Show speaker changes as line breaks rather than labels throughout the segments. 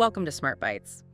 Welcome to Smart Bites.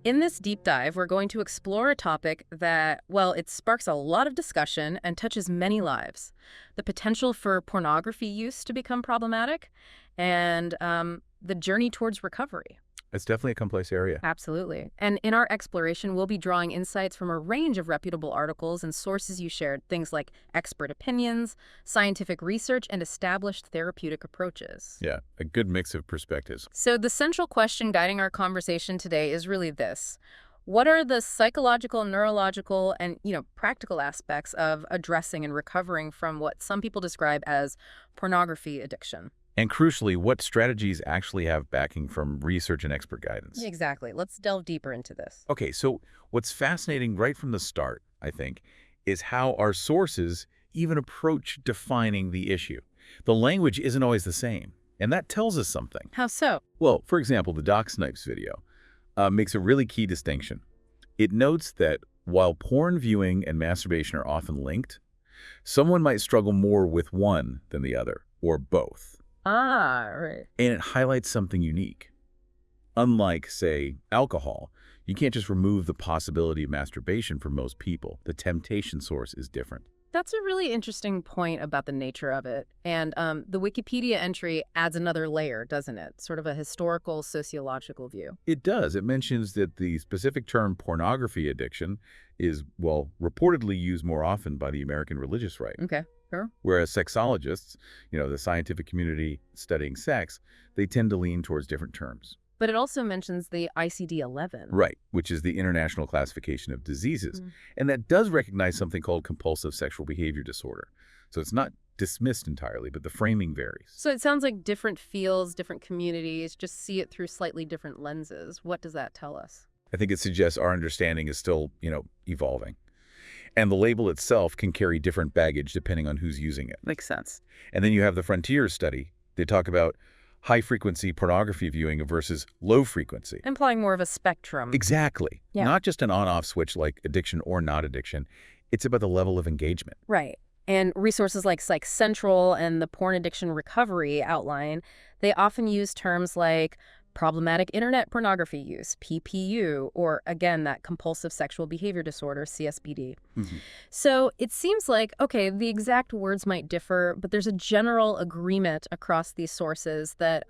In this deep dive, we're going to explore a topic that, well, it sparks a lot of discussion and touches many lives. The potential for pornography use to become problematic and the journey towards recovery.
It's definitely a complex area.
Absolutely. And in our exploration, we'll be drawing insights from a range of reputable articles and sources you shared, things like expert opinions, scientific research, and established therapeutic approaches.
Yeah, a good mix of perspectives.
So the central question guiding our conversation today is really this. What are the psychological, neurological, and, practical aspects of addressing and recovering from what some people describe as pornography addiction?
And crucially, what strategies actually have backing from research and expert guidance?
Exactly. Let's delve deeper into this.
Okay, so what's fascinating right from the start, I think, is how our sources even approach defining the issue. The language isn't always the same, and that tells us something.
How so?
Well, for example, the Doc Snipes video makes a really key distinction. It notes that while porn viewing and masturbation are often linked, someone might struggle more with one than the other, or both.
Ah, right.
And it highlights something unique. Unlike, say, alcohol, you can't just remove the possibility of masturbation for most people. The temptation source is different.
That's a really interesting point about the nature of it. And the Wikipedia entry adds another layer, doesn't it? Sort of a historical, sociological view.
It does. It mentions that the specific term pornography addiction is, well, reportedly used more often by the American religious right.
Okay, sure.
Whereas sexologists, the scientific community studying sex, they tend to lean towards different terms.
But it also mentions the ICD-11.
Right, which is the International Classification of Diseases. And that does recognize something called compulsive sexual behavior disorder. So it's not dismissed entirely, but the framing varies.
So it sounds like different fields, different communities, just see it through slightly different lenses. What does that tell us?
I think it suggests our understanding is still, evolving. And the label itself can carry different baggage depending on who's using it.
Makes sense.
And then you have the Frontiers study. They talk about high-frequency pornography viewing versus low-frequency.
Implying more of a spectrum.
Exactly.
Yeah.
Not just an on-off switch like addiction or not addiction. It's about the level of engagement.
Right. And resources like Psych Central and the Porn Addiction Recovery outline, they often use terms like problematic internet pornography use, PPU, or again, that compulsive sexual behavior disorder, CSBD. So it seems like, okay, the exact words might differ, but there's a general agreement across these sources that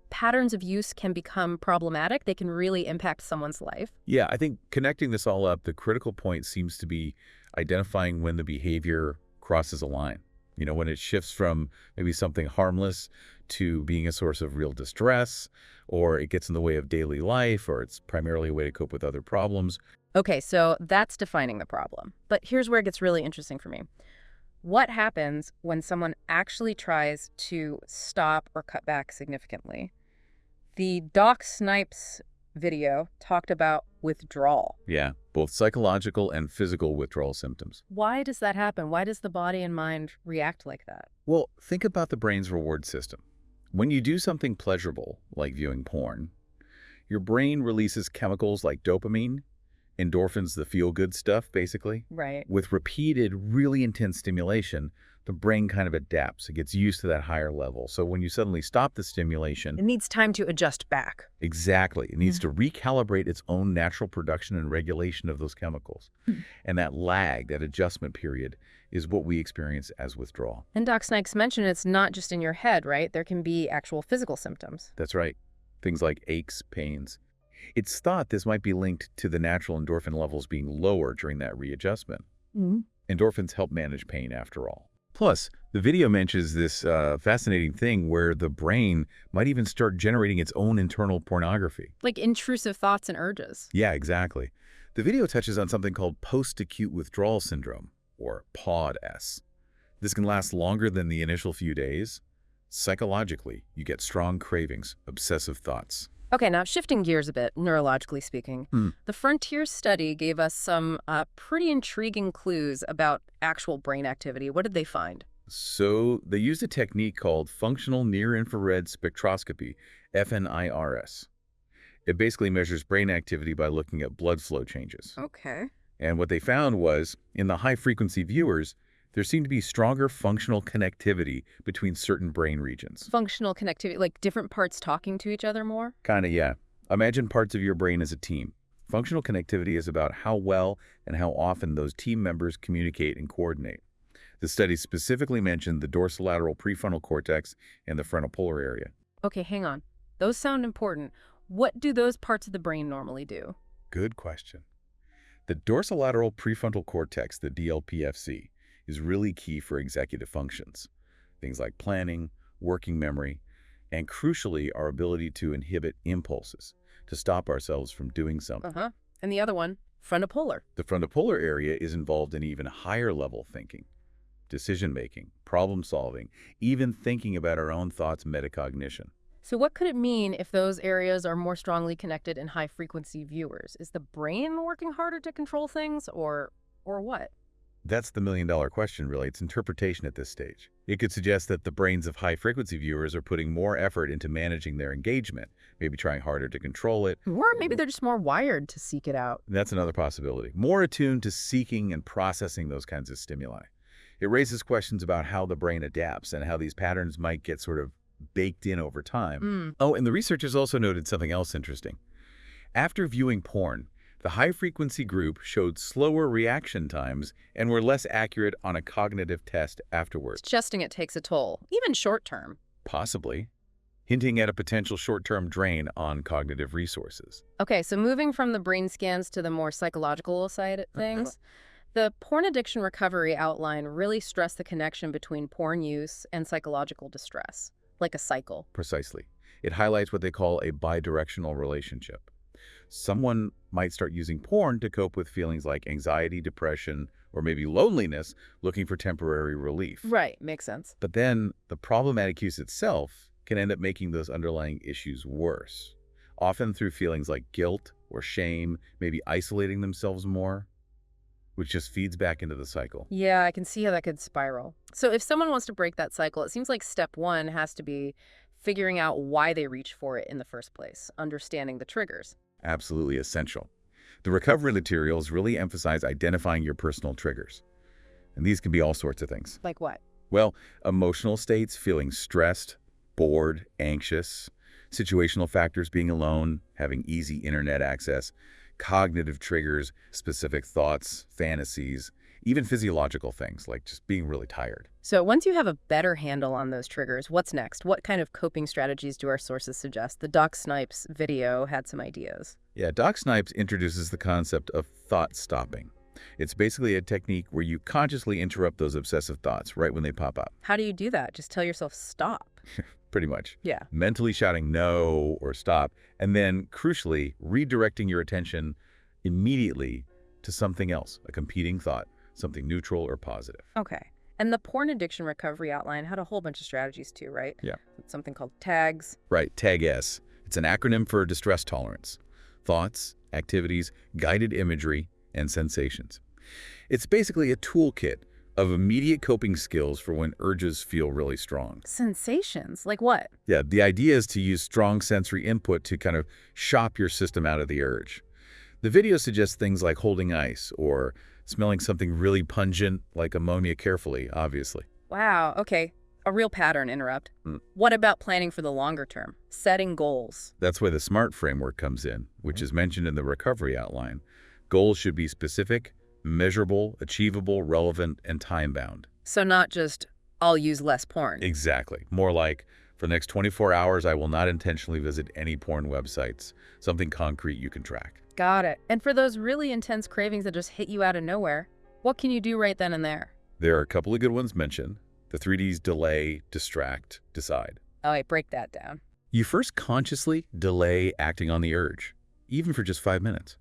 patterns of use can become problematic. They can really impact someone's life.
Yeah, I think connecting this all up, the critical point seems to be identifying when the behavior crosses a line. When it shifts from maybe something harmless to being a source of real distress, or it gets in the way of daily life, or it's primarily a way to cope with other problems.
Okay, so that's defining the problem. But here's where it gets really interesting for me. What happens when someone actually tries to stop or cut back significantly? The Doc Snipes video talked about withdrawal.
Yeah, both psychological and physical withdrawal symptoms.
Why does that happen? Why does the body and mind react like that?
Well, think about the brain's reward system. When you do something pleasurable, like viewing porn, your brain releases chemicals like dopamine, endorphins, the feel-good stuff, basically.
Right.
With repeated, really intense stimulation, the brain kind of adapts. It gets used to that higher level. So when you suddenly stop the stimulation...
It needs time to adjust back.
Exactly. It needs to recalibrate its own natural production and regulation of those chemicals. And that lag, that adjustment period, is what we experience as withdrawal.
And Doc Snipes mentioned it's not just in your head, right? There can be actual physical symptoms.
That's right. Things like aches, pains. It's thought this might be linked to the natural endorphin levels being lower during that readjustment. Endorphins help manage pain, after all. Plus, the video mentions this fascinating thing where the brain might even start generating its own internal pornography.
Like intrusive thoughts and urges.
Yeah, exactly. The video touches on something called post-acute withdrawal syndrome, or POD-S. This can last longer than the initial few days. Psychologically, you get strong cravings, obsessive thoughts.
Okay, now shifting gears a bit, neurologically speaking, the Frontiers study gave us some pretty intriguing clues about actual brain activity. What did they find?
So they used a technique called functional near-infrared spectroscopy, FNIRS. It basically measures brain activity by looking at blood flow changes.
Okay.
And what they found was, in the high-frequency viewers, there seemed to be stronger functional connectivity between certain brain regions.
Functional connectivity, like different parts talking to each other more?
Kind of, yeah. Imagine parts of your brain as a team. Functional connectivity is about how well and how often those team members communicate and coordinate. The study specifically mentioned the dorsolateral prefrontal cortex and the frontal polar area.
Okay, hang on. Those sound important. What do those parts of the brain normally do?
Good question. The dorsolateral prefrontal cortex, the DLPFC, is really key for executive functions. Things like planning, working memory, and crucially, our ability to inhibit impulses, to stop ourselves from doing something.
Uh-huh. And the other one, frontopolar.
The frontal polar area is involved in even higher level thinking, decision-making, problem-solving, even thinking about our own thoughts, metacognition.
So what could it mean if those areas are more strongly connected in high-frequency viewers? Is the brain working harder to control things, or what?
That's the million-dollar question, really. It's interpretation at this stage. It could suggest that the brains of high-frequency viewers are putting more effort into managing their engagement, maybe trying harder to control it.
Or maybe they're just more wired to seek it out.
That's another possibility. More attuned to seeking and processing those kinds of stimuli. It raises questions about how the brain adapts and how these patterns might get sort of baked in over time. Oh, and the researchers also noted something else interesting. After viewing porn, the high-frequency group showed slower reaction times and were less accurate on a cognitive test afterwards.
Suggesting it takes a toll, even short-term.
Possibly, hinting at a potential short-term drain on cognitive resources.
Okay, so moving from the brain scans to the more psychological side of things, the porn addiction recovery outline really stressed the connection between porn use and psychological distress, like a cycle.
Precisely. It highlights what they call a bidirectional relationship. Someone might start using porn to cope with feelings like anxiety, depression, or maybe loneliness, looking for temporary relief.
Right, makes sense.
But then the problematic use itself can end up making those underlying issues worse, often through feelings like guilt or shame, maybe isolating themselves more, which just feeds back into the cycle.
Yeah, I can see how that could spiral. So if someone wants to break that cycle, it seems like step one has to be figuring out why they reach for it in the first place, understanding the triggers.
Absolutely essential. The recovery materials really emphasize identifying your personal triggers. And these can be all sorts of things.
Like what?
Well, emotional states, feeling stressed, bored, anxious, situational factors, being alone, having easy internet access, cognitive triggers, specific thoughts, fantasies, even physiological things like just being really tired.
So once you have a better handle on those triggers, what's next? What kind of coping strategies do our sources suggest? The Doc Snipes video had some ideas.
Yeah, Doc Snipes introduces the concept of thought stopping. It's basically a technique where you consciously interrupt those obsessive thoughts right when they pop up.
How do you do that? Just tell yourself stop.
Pretty much.
Yeah.
Mentally shouting no or stop, and then, crucially, redirecting your attention immediately to something else, a competing thought, something neutral or positive.
Okay. And the porn addiction recovery outline had a whole bunch of strategies too, right?
Yeah.
Something called tags.
Right, TAG-S. It's an acronym for distress tolerance. Thoughts, activities, guided imagery, and sensations. It's basically a toolkit of immediate coping skills for when urges feel really strong.
Sensations? Like what?
Yeah, the idea is to use strong sensory input to kind of shop your system out of the urge. The video suggests things like holding ice or smelling something really pungent like ammonia carefully, obviously.
Wow, okay. A real pattern interrupt. What about planning for the longer term? Setting goals.
That's where the SMART framework comes in, which is mentioned in the recovery outline. Goals should be specific, measurable, achievable, relevant, and time-bound.
So not just, I'll use less porn.
Exactly. More like, for the next 24 hours, I will not intentionally visit any porn websites. Something concrete you can track.
Got it. And for those really intense cravings that just hit you out of nowhere, what can you do right then and there?
There are a couple of good ones mentioned. The 3Ds: delay, distract, decide.
Oh, wait, break that down.
You first consciously delay acting on the urge, even for just 5 minutes.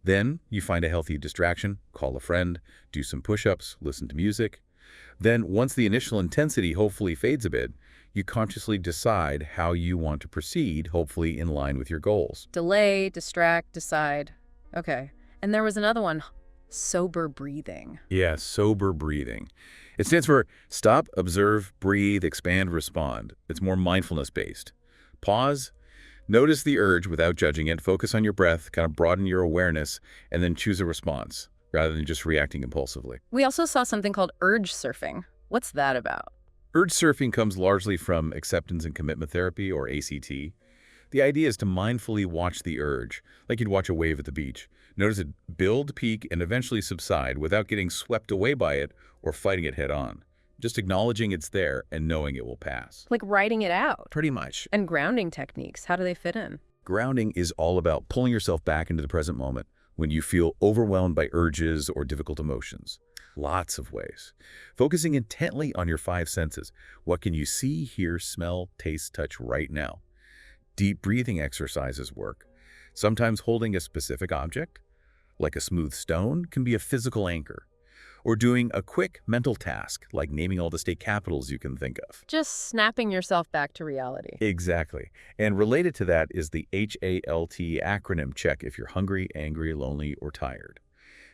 Then you find a healthy distraction, call a friend, do some push-ups, listen to music. Then once the initial intensity hopefully fades a bit, you consciously decide how you want to proceed, hopefully in line with your goals.
Delay, distract, decide. Okay. And there was another one, sober breathing.
Yeah, sober breathing. It stands for stop, observe, breathe, expand, respond. It's more mindfulness-based. Pause, notice the urge without judging it, focus on your breath, kind of broaden your awareness, and then choose a response, rather than just reacting impulsively.
We also saw something called urge surfing. What's that about?
Urge surfing comes largely from acceptance and commitment therapy, or ACT. The idea is to mindfully watch the urge, like you'd watch a wave at the beach. Notice it build, peak, and eventually subside without getting swept away by it or fighting it head on. Just acknowledging it's there and knowing it will pass.
Like writing it out.
Pretty much.
And grounding techniques, how do they fit in?
Grounding is all about pulling yourself back into the present moment when you feel overwhelmed by urges or difficult emotions. Lots of ways. Focusing intently on your five senses. What can you see, hear, smell, taste, touch right now? Deep breathing exercises work. Sometimes holding a specific object, like a smooth stone, can be a physical anchor. Or doing a quick mental task, like naming all the state capitals you can think of.
Just snapping yourself back to reality.
Exactly. And related to that is the HALT acronym check if you're hungry, angry, lonely, or tired.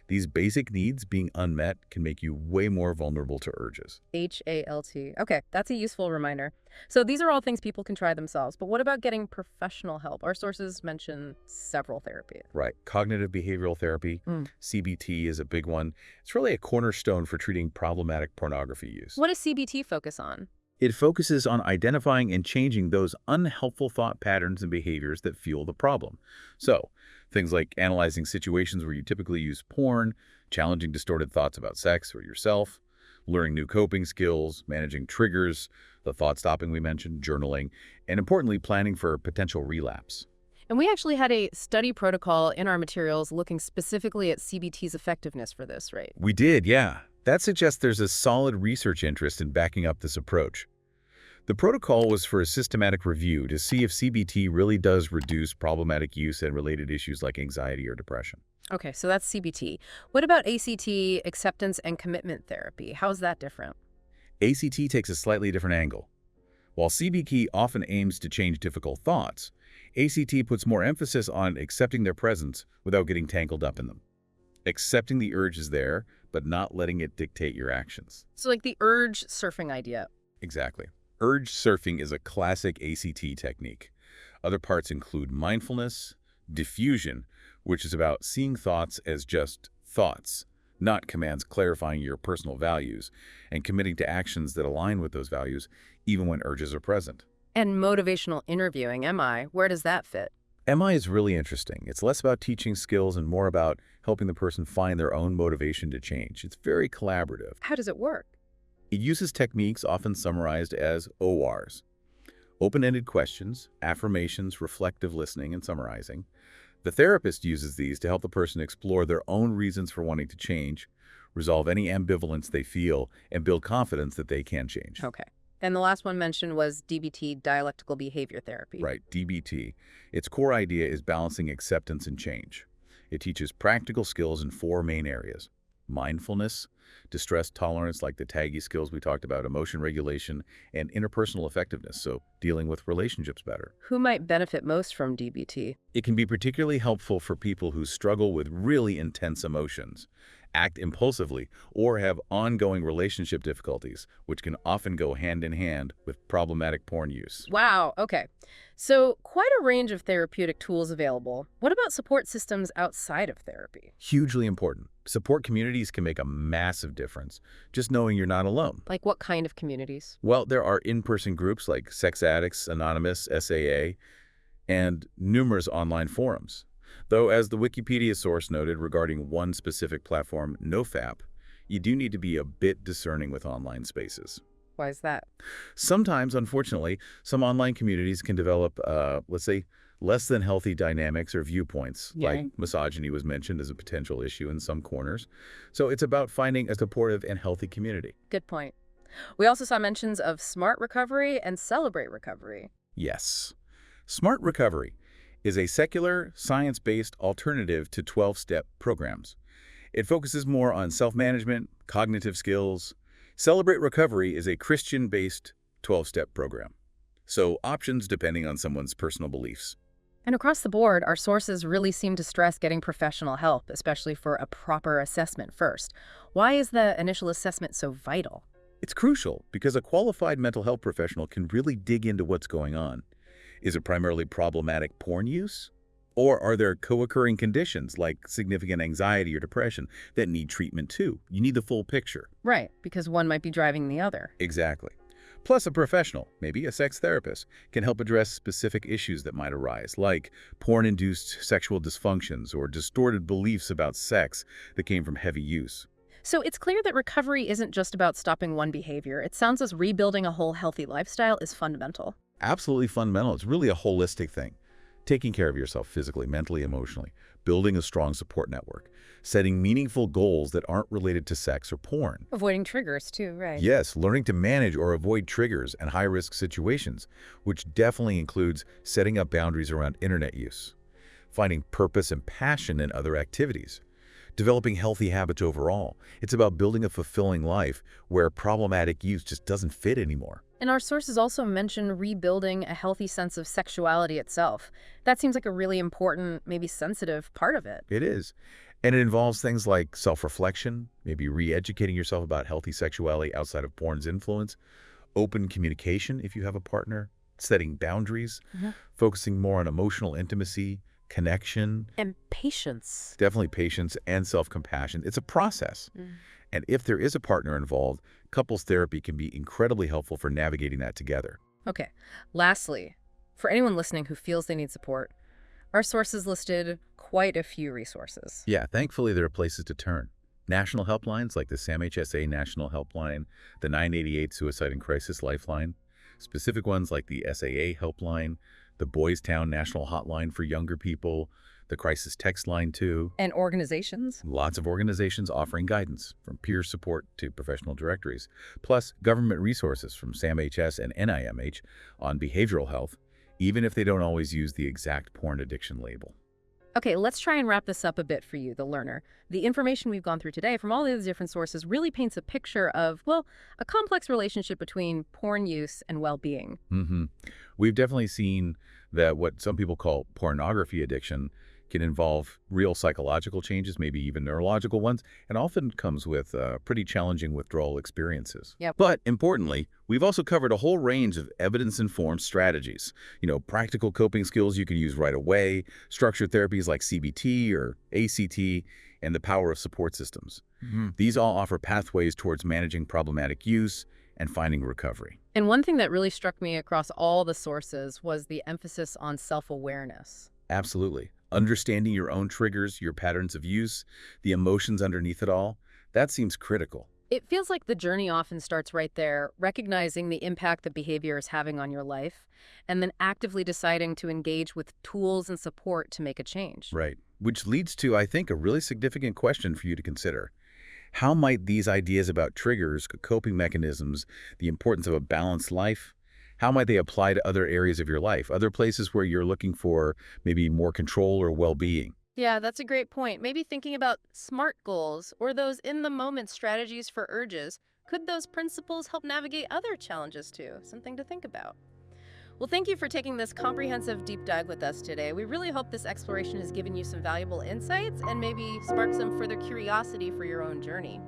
These basic needs being unmet can make you way more vulnerable to urges.
HALT. Okay, that's a useful reminder. So these are all things people can try themselves, but what about getting professional help? Our sources mention several therapies.
Right. Cognitive behavioral therapy, CBT is a big one. It's really a cornerstone for treating problematic pornography use.
What does CBT focus on?
It focuses on identifying and changing those unhelpful thought patterns and behaviors that fuel the problem. So, things like analyzing situations where you typically use porn, challenging distorted thoughts about sex or yourself, learning new coping skills, managing triggers, the thought stopping we mentioned, journaling, and importantly, planning for potential relapse.
And we actually had a study protocol in our materials looking specifically at CBT's effectiveness for this, right?
We did, yeah. That suggests there's a solid research interest in backing up this approach. The protocol was for a systematic review to see if CBT really does reduce problematic use and related issues like anxiety or depression.
Okay, so that's CBT. What about ACT, acceptance and commitment therapy? How's that different?
ACT takes a slightly different angle. While CBT often aims to change difficult thoughts, ACT puts more emphasis on accepting their presence without getting tangled up in them. Accepting the urge is there, but not letting it dictate your actions.
So like the urge surfing idea.
Exactly. Urge surfing is a classic ACT technique. Other parts include mindfulness, diffusion, which is about seeing thoughts as just thoughts, not commands clarifying your personal values, and committing to actions that align with those values, even when urges are present.
And motivational interviewing, MI, where does that fit?
MI is really interesting. It's less about teaching skills and more about helping the person find their own motivation to change. It's very collaborative.
How does it work?
It uses techniques often summarized as ORs. Open-ended questions, affirmations, reflective listening, and summarizing. The therapist uses these to help the person explore their own reasons for wanting to change, resolve any ambivalence they feel, and build confidence that they can change.
Okay. And the last one mentioned was DBT, dialectical behavior therapy.
Right, DBT. Its core idea is balancing acceptance and change. It teaches practical skills in four main areas: mindfulness, distress tolerance, like the taggy skills we talked about, emotion regulation, and interpersonal effectiveness, so dealing with relationships better.
Who might benefit most from DBT?
It can be particularly helpful for people who struggle with really intense emotions, act impulsively, or have ongoing relationship difficulties, which can often go hand in hand with problematic porn use.
Wow, okay. So quite a range of therapeutic tools available. What about support systems outside of therapy?
Hugely important. Support communities can make a massive difference, just knowing you're not alone.
Like what kind of communities?
Well, there are in-person groups like Sex Addicts Anonymous, SAA, and numerous online forums. Though, as the Wikipedia source noted regarding one specific platform, NoFap, you do need to be a bit discerning with online spaces.
Why is that?
Sometimes, unfortunately, some online communities can develop, let's say, less than healthy dynamics or viewpoints, like misogyny was mentioned as a potential issue in some corners. So it's about finding a supportive and healthy community.
Good point. We also saw mentions of smart recovery and celebrate recovery.
Yes. Smart recovery is a secular, science-based alternative to 12-step programs. It focuses more on self-management, cognitive skills. Celebrate Recovery is a Christian-based 12-step program. So options depending on someone's personal beliefs.
And across the board, our sources really seem to stress getting professional help, especially for a proper assessment first. Why is the initial assessment so vital?
It's crucial because a qualified mental health professional can really dig into what's going on. Is it primarily problematic porn use? Or are there co-occurring conditions like significant anxiety or depression that need treatment too? You need the full picture.
Right, because one might be driving the other.
Exactly. Plus, a professional, maybe a sex therapist, can help address specific issues that might arise, like porn-induced sexual dysfunctions or distorted beliefs about sex that came from heavy use.
So it's clear that recovery isn't just about stopping one behavior. It sounds as rebuilding a whole healthy lifestyle is fundamental.
Absolutely fundamental. It's really a holistic thing. Taking care of yourself physically, mentally, emotionally, building a strong support network, setting meaningful goals that aren't related to sex or porn.
Avoiding triggers too, right?
Yes, learning to manage or avoid triggers and high-risk situations, which definitely includes setting up boundaries around internet use, finding purpose and passion in other activities, developing healthy habits overall. It's about building a fulfilling life where problematic use just doesn't fit anymore.
And our sources also mention rebuilding a healthy sense of sexuality itself. That seems like a really important, maybe sensitive part of it.
It is. And it involves things like self-reflection, maybe re-educating yourself about healthy sexuality outside of porn's influence, open communication if you have a partner, setting boundaries, focusing more on emotional intimacy, connection,
And patience.
definitely patience and self-compassion. It's a process. And if there is a partner involved, couples therapy can be incredibly helpful for navigating that together.
Okay. Lastly, for anyone listening who feels they need support, our sources listed quite a few resources.
Yeah, thankfully there are places to turn. National helplines like the SAMHSA National Helpline, the 988 Suicide and Crisis Lifeline, specific ones like the SAA Helpline, the Boys Town National Hotline for younger people, the Crisis Text Line too.
And organizations?
Lots of organizations offering guidance, from peer support to professional directories, plus government resources from SAMHS and NIMH on behavioral health, even if they don't always use the exact porn addiction label.
Okay, let's try and wrap this up a bit for you, the learner. The information we've gone through today from all these different sources really paints a picture of, well, a complex relationship between porn use and well-being.
We've definitely seen that what some people call pornography addiction can involve real psychological changes, maybe even neurological ones, and often comes with pretty challenging withdrawal experiences.
Yep.
But importantly, we've also covered a whole range of evidence-informed strategies. Practical coping skills you can use right away, structured therapies like CBT or ACT, and the power of support systems. These all offer pathways towards managing problematic use and finding recovery.
And one thing that really struck me across all the sources was the emphasis on self-awareness.
Absolutely. Understanding your own triggers, your patterns of use, the emotions underneath it all, that seems critical.
It feels like the journey often starts right there, recognizing the impact the behavior is having on your life, and then actively deciding to engage with tools and support to make a change.
Right. Which leads to, I think, a really significant question for you to consider. How might these ideas about triggers, coping mechanisms, the importance of a balanced life, how might they apply to other areas of your life, other places where you're looking for maybe more control or well-being?
Yeah, that's a great point. Maybe thinking about SMART goals or those in-the-moment strategies for urges. Could those principles help navigate other challenges too? Something to think about. Well, thank you for taking this comprehensive deep dive with us today. We really hope this exploration has given you some valuable insights and maybe sparked some further curiosity for your own journey.